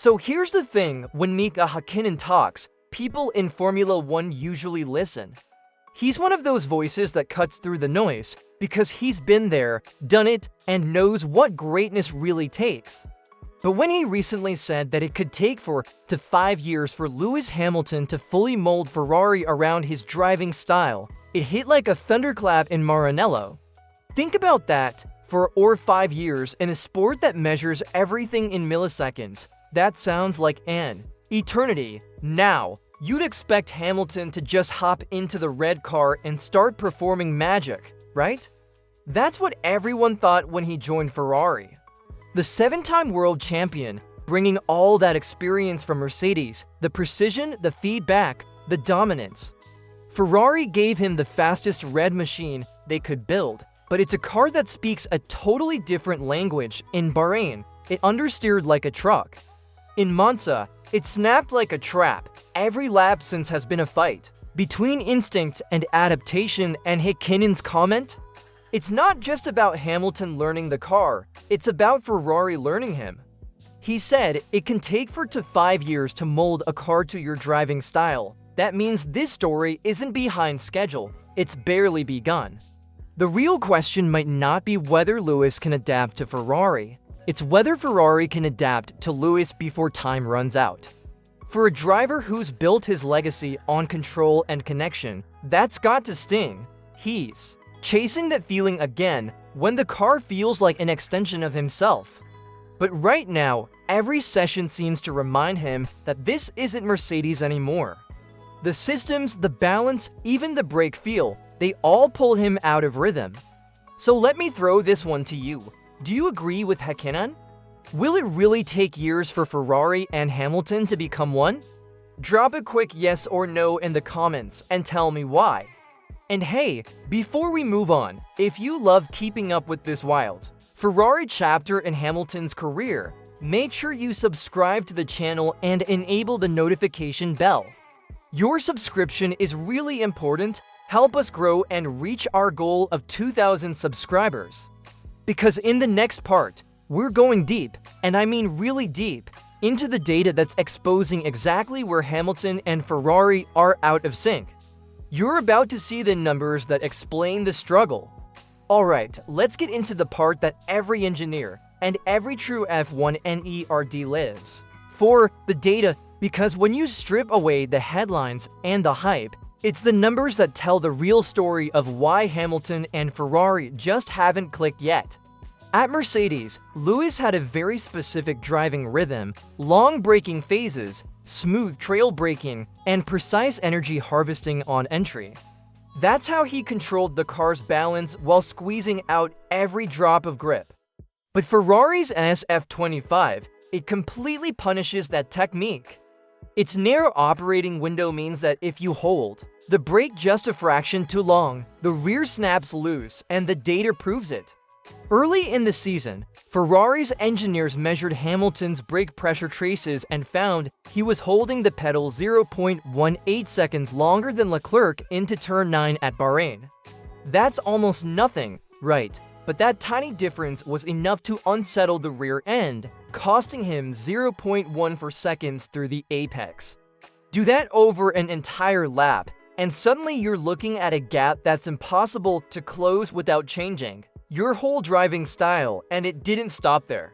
So here's the thing, when Mika Häkkinen talks, people in Formula 1 usually listen. He's one of those voices that cuts through the noise because he's been there, done it, and knows what greatness really takes. But when he recently said that it could take 4 to 5 years for Lewis Hamilton to fully mold Ferrari around his driving style, it hit like a thunderclap in Maranello. Think about that, 4 or 5 years in a sport that measures everything in milliseconds. That sounds like an eternity. Now, you'd expect Hamilton to just hop into the red car and start performing magic, right? That's what everyone thought when he joined Ferrari. The 7-time world champion, bringing all that experience from Mercedes, the precision, the feedback, the dominance. Ferrari gave him the fastest red machine they could build, but it's a car that speaks a totally different language. In Bahrain, it understeered like a truck. In Monza, it snapped like a trap. Every lap since has been a fight. Between instinct and adaptation, and Häkkinen's comment? It's not just about Hamilton learning the car, it's about Ferrari learning him. He said it can take 4 to 5 years to mold a car to your driving style. That means this story isn't behind schedule, it's barely begun. The real question might not be whether Lewis can adapt to Ferrari. It's whether Ferrari can adapt to Lewis before time runs out. For a driver who's built his legacy on control and connection, that's got to sting. He's chasing that feeling again when the car feels like an extension of himself. But right now, every session seems to remind him that this isn't Mercedes anymore. The systems, the balance, even the brake feel, they all pull him out of rhythm. So let me throw this one to you. Do you agree with Häkkinen? Will it really take years for Ferrari and Hamilton to become one? Drop a quick yes or no in the comments and tell me why. And hey, before we move on, if you love keeping up with this wild Ferrari chapter in Hamilton's career, make sure you subscribe to the channel and enable the notification bell. Your subscription is really important. Help us grow and reach our goal of 2,000 subscribers. Because in the next part, we're going deep, and I mean really deep, into the data that's exposing exactly where Hamilton and Ferrari are out of sync. You're about to see the numbers that explain the struggle. Alright, let's get into the part that every engineer and every true F1 nerd lives for, the data, because when you strip away the headlines and the hype, it's the numbers that tell the real story of why Hamilton and Ferrari just haven't clicked yet. At Mercedes, Lewis had a very specific driving rhythm, long braking phases, smooth trail braking, and precise energy harvesting on entry. That's how he controlled the car's balance while squeezing out every drop of grip. But Ferrari's SF25, it completely punishes that technique. Its narrow operating window means that if you hold the brake just a fraction too long, the rear snaps loose, and the data proves it. Early in the season, Ferrari's engineers measured Hamilton's brake pressure traces and found he was holding the pedal 0.18 seconds longer than Leclerc into turn 9 at Bahrain. That's almost nothing, right? But that tiny difference was enough to unsettle the rear end, costing him 0.14 seconds through the apex. Do that over an entire lap, and suddenly you're looking at a gap that's impossible to close without changing your whole driving style, and it didn't stop there.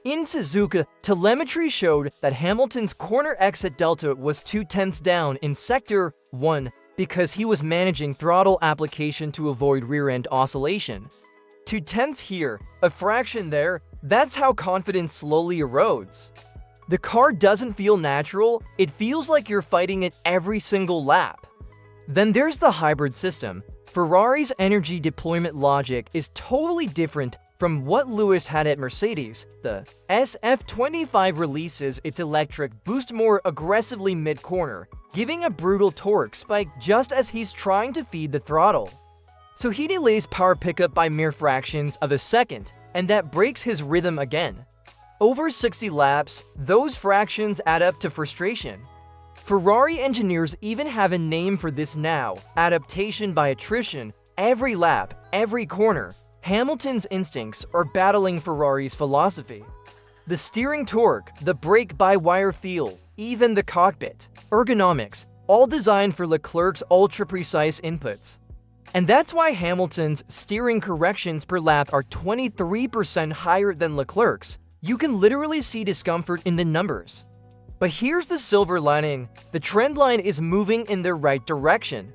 In Suzuka, telemetry showed that Hamilton's corner exit delta was 0.2 down in Sector 1 because he was managing throttle application to avoid rear-end oscillation. 0.2 here, a fraction there, that's how confidence slowly erodes. The car doesn't feel natural, it feels like you're fighting it every single lap. Then there's the hybrid system. Ferrari's energy deployment logic is totally different from what Lewis had at Mercedes. The SF25 releases its electric boost more aggressively mid-corner, giving a brutal torque spike just as he's trying to feed the throttle. So he delays power pickup by mere fractions of a second, and that breaks his rhythm again. Over 60 laps, those fractions add up to frustration. Ferrari engineers even have a name for this now: adaptation by attrition. Every lap, every corner, Hamilton's instincts are battling Ferrari's philosophy. The steering torque, the brake-by-wire feel, even the cockpit, ergonomics, all designed for Leclerc's ultra-precise inputs. And that's why Hamilton's steering corrections per lap are 23% higher than Leclerc's. You can literally see discomfort in the numbers. But here's the silver lining: the trend line is moving in the right direction.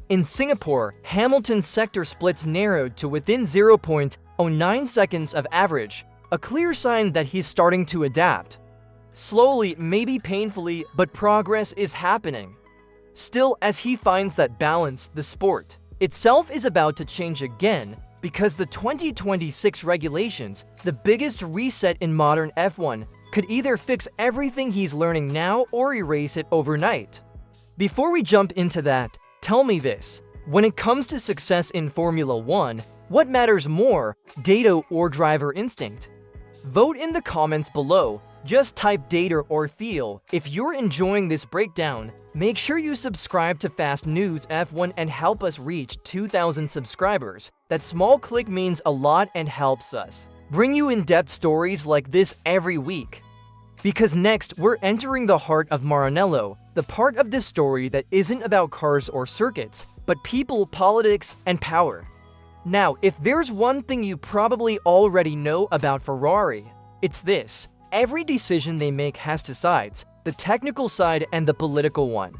In Singapore, Hamilton's sector splits narrowed to within 0.09 seconds of average, a clear sign that he's starting to adapt. Slowly, maybe painfully, but progress is happening. Still, as he finds that balance, the sport itself is about to change again, because the 2026 regulations, the biggest reset in modern F1, could either fix everything he's learning now or erase it overnight. Before we jump into that, tell me this: when it comes to success in Formula 1, what matters more, data or driver instinct? Vote in the comments below. Just type data or feel. If you're enjoying this breakdown, make sure you subscribe to Fast News F1 and help us reach 2,000 subscribers. That small click means a lot and helps us bring you in-depth stories like this every week. Because next, we're entering the heart of Maranello, the part of this story that isn't about cars or circuits, but people, politics, and power. Now, if there's one thing you probably already know about Ferrari, it's this: every decision they make has two sides, the technical side and the political one.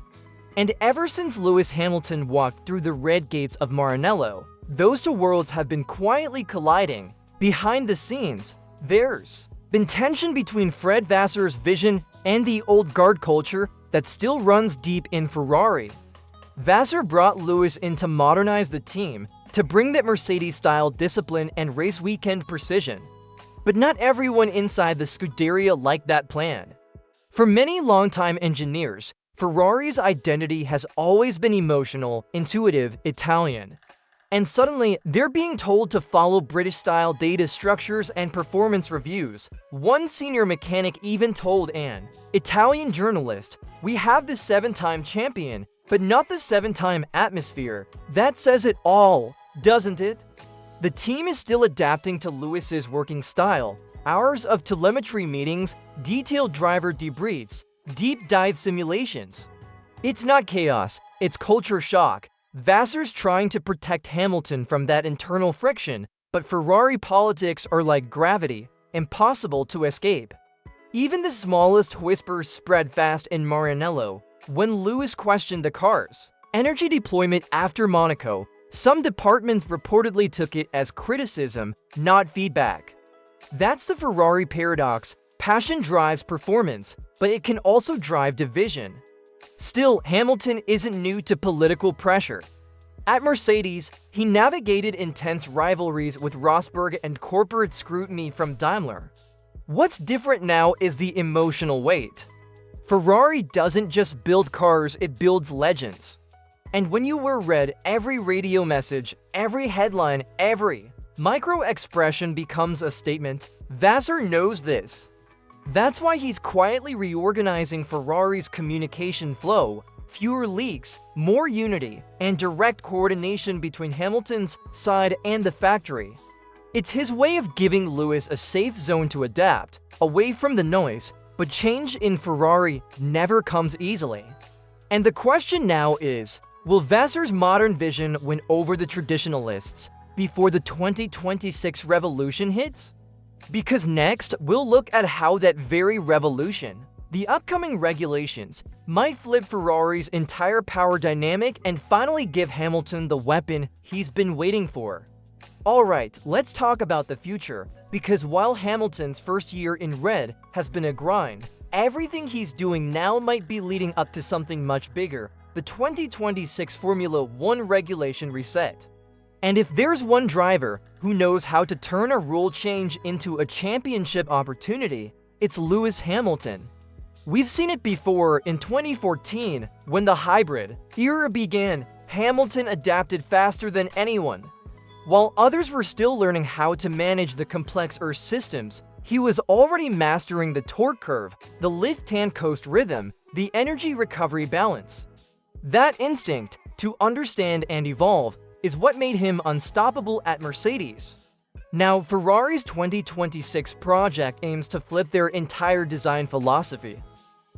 And ever since Lewis Hamilton walked through the red gates of Maranello, those two worlds have been quietly colliding. Behind the scenes, there's been tension between Fred Vassar's vision and the old guard culture that still runs deep in Ferrari. Vassar brought Lewis in to modernize the team, to bring that Mercedes-style discipline and race weekend precision. But not everyone inside the Scuderia liked that plan. For many longtime engineers, Ferrari's identity has always been emotional, intuitive, Italian. And suddenly, they're being told to follow British-style data structures and performance reviews. One senior mechanic even told an Italian journalist, "We have the 7-time champion, but not the 7-time atmosphere." That says it all, doesn't it? The team is still adapting to Lewis's working style. Hours of telemetry meetings, detailed driver debriefs, deep dive simulations. It's not chaos, it's culture shock. Vassar's trying to protect Hamilton from that internal friction, but Ferrari politics are like gravity, impossible to escape. Even the smallest whispers spread fast in Maranello. When Lewis questioned the car's energy deployment after Monaco, some departments reportedly took it as criticism, not feedback. That's the Ferrari paradox. Passion drives performance, but it can also drive division. Still, Hamilton isn't new to political pressure. At Mercedes, he navigated intense rivalries with Rosberg and corporate scrutiny from Daimler. What's different now is the emotional weight. Ferrari doesn't just build cars, it builds legends. And when you wear red, every radio message, every headline, every micro-expression becomes a statement. Vassar knows this. That's why he's quietly reorganizing Ferrari's communication flow. Fewer leaks, more unity, and direct coordination between Hamilton's side and the factory. It's his way of giving Lewis a safe zone to adapt, away from the noise, but change in Ferrari never comes easily. And the question now is, will Vassar's modern vision win over the traditionalists before the 2026 revolution hits? Because next, we'll look at how that very revolution, the upcoming regulations, might flip Ferrari's entire power dynamic and finally give Hamilton the weapon he's been waiting for. Alright, let's talk about the future, because while Hamilton's first year in red has been a grind, everything he's doing now might be leading up to something much bigger: the 2026 Formula 1 regulation reset. And if there's one driver who knows how to turn a rule change into a championship opportunity, it's Lewis Hamilton. We've seen it before. In 2014, when the hybrid era began, Hamilton adapted faster than anyone. While others were still learning how to manage the complex Earth systems, he was already mastering the torque curve, the lift-and-coast rhythm, the energy recovery balance. That instinct to understand and evolve is what made him unstoppable at Mercedes. Now, Ferrari's 2026 project aims to flip their entire design philosophy.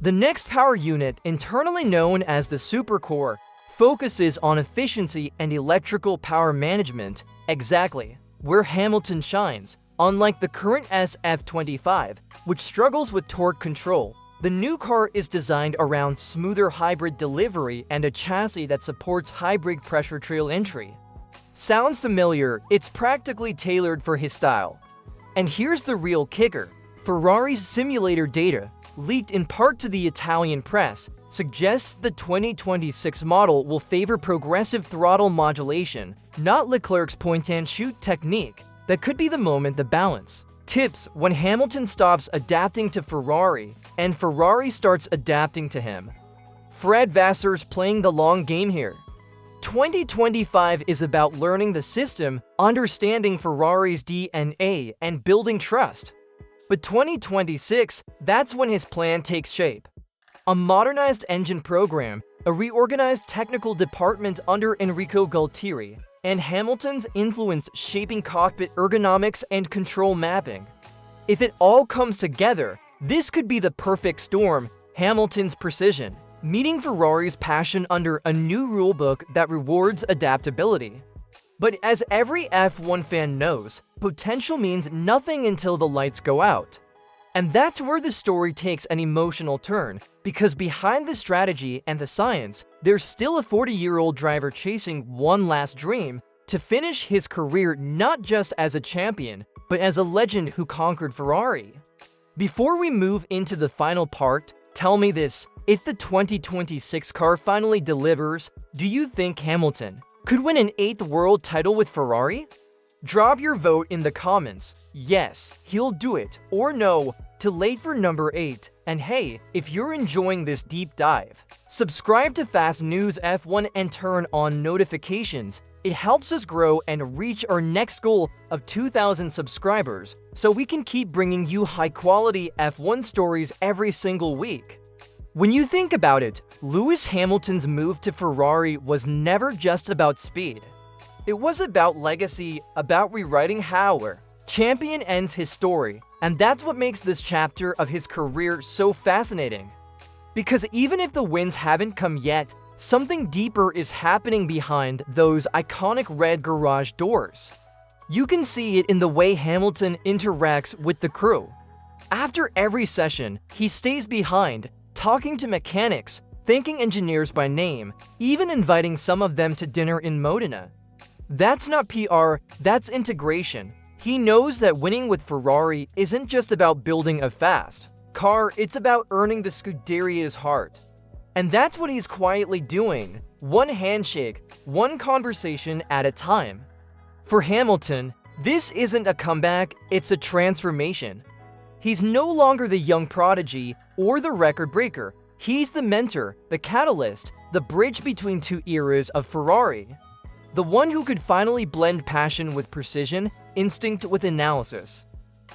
The next power unit, internally known as the Supercore, focuses on efficiency and electrical power management, exactly where Hamilton shines. Unlike the current SF25, which struggles with torque control, the new car is designed around smoother hybrid delivery and a chassis that supports high-brake pressure trail entry. Sounds familiar? It's practically tailored for his style. And here's the real kicker. Ferrari's simulator data, leaked in part to the Italian press, suggests the 2026 model will favor progressive throttle modulation, not Leclerc's point-and-shoot technique. That could be the moment the balance tips when Hamilton stops adapting to Ferrari and Ferrari starts adapting to him. Fred Vassar's playing the long game here. 2025 is about learning the system, understanding Ferrari's DNA, and building trust. But 2026, that's when his plan takes shape. A modernized engine program, a reorganized technical department under Enrico Gualtieri, and Hamilton's influence shaping cockpit ergonomics and control mapping. If it all comes together, this could be the perfect storm: Hamilton's precision, meeting Ferrari's passion under a new rulebook that rewards adaptability. But as every F1 fan knows, potential means nothing until the lights go out. And that's where the story takes an emotional turn, because behind the strategy and the science, there's still a 40-year-old driver chasing one last dream: to finish his career not just as a champion, but as a legend who conquered Ferrari. Before we move into the final part, tell me this: if the 2026 car finally delivers, do you think Hamilton could win an 8th world title with Ferrari? Drop your vote in the comments. Yes, he'll do it, or no, too late for number 8. And hey, if you're enjoying this deep dive, subscribe to Fast News F1 and turn on notifications. It helps us grow and reach our next goal of 2,000 subscribers, so we can keep bringing you high-quality F1 stories every single week. When you think about it, Lewis Hamilton's move to Ferrari was never just about speed. It was about legacy, about rewriting how a champion ends his story, and that's what makes this chapter of his career so fascinating. Because even if the wins haven't come yet, something deeper is happening behind those iconic red garage doors. You can see it in the way Hamilton interacts with the crew. After every session, he stays behind, talking to mechanics, thanking engineers by name, even inviting some of them to dinner in Modena. That's not PR, that's integration. He knows that winning with Ferrari isn't just about building a fast car, it's about earning the Scuderia's heart. And that's what he's quietly doing, one handshake, one conversation at a time. For Hamilton, this isn't a comeback, it's a transformation. He's no longer the young prodigy or the record breaker. He's the mentor, the catalyst, the bridge between two eras of Ferrari. The one who could finally blend passion with precision, instinct with analysis.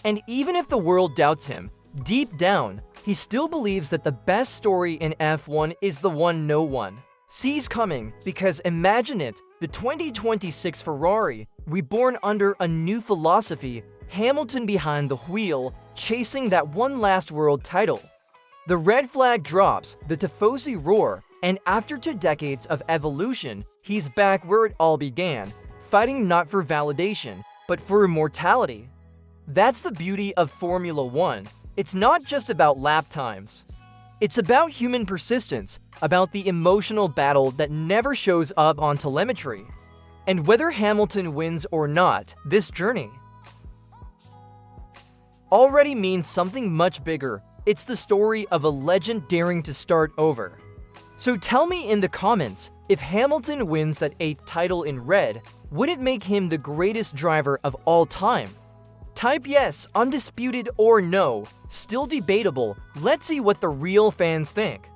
And even if the world doubts him, deep down, he still believes that the best story in F1 is the one no one sees coming, because imagine it, the 2026 Ferrari, reborn under a new philosophy, Hamilton behind the wheel, chasing that one last world title. The red flag drops, the Tifosi roar, and after 2 decades of evolution, he's back where it all began, fighting not for validation, but for immortality. That's the beauty of Formula One. It's not just about lap times. It's about human persistence, about the emotional battle that never shows up on telemetry. And whether Hamilton wins or not, this journey already means something much bigger. It's the story of a legend daring to start over. So tell me in the comments, if Hamilton wins that 8th title in red, would it make him the greatest driver of all time? Type yes, undisputed, or no, still debatable. Let's see what the real fans think.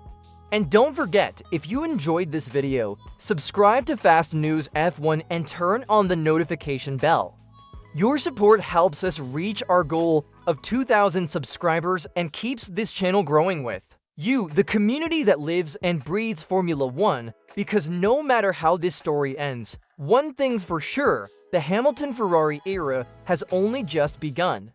And don't forget, if you enjoyed this video, subscribe to Fast News F1 and turn on the notification bell. Your support helps us reach our goal of 2,000 subscribers and keeps this channel growing with you, the community that lives and breathes Formula One, because no matter how this story ends, one thing's for sure, the Hamilton-Ferrari era has only just begun.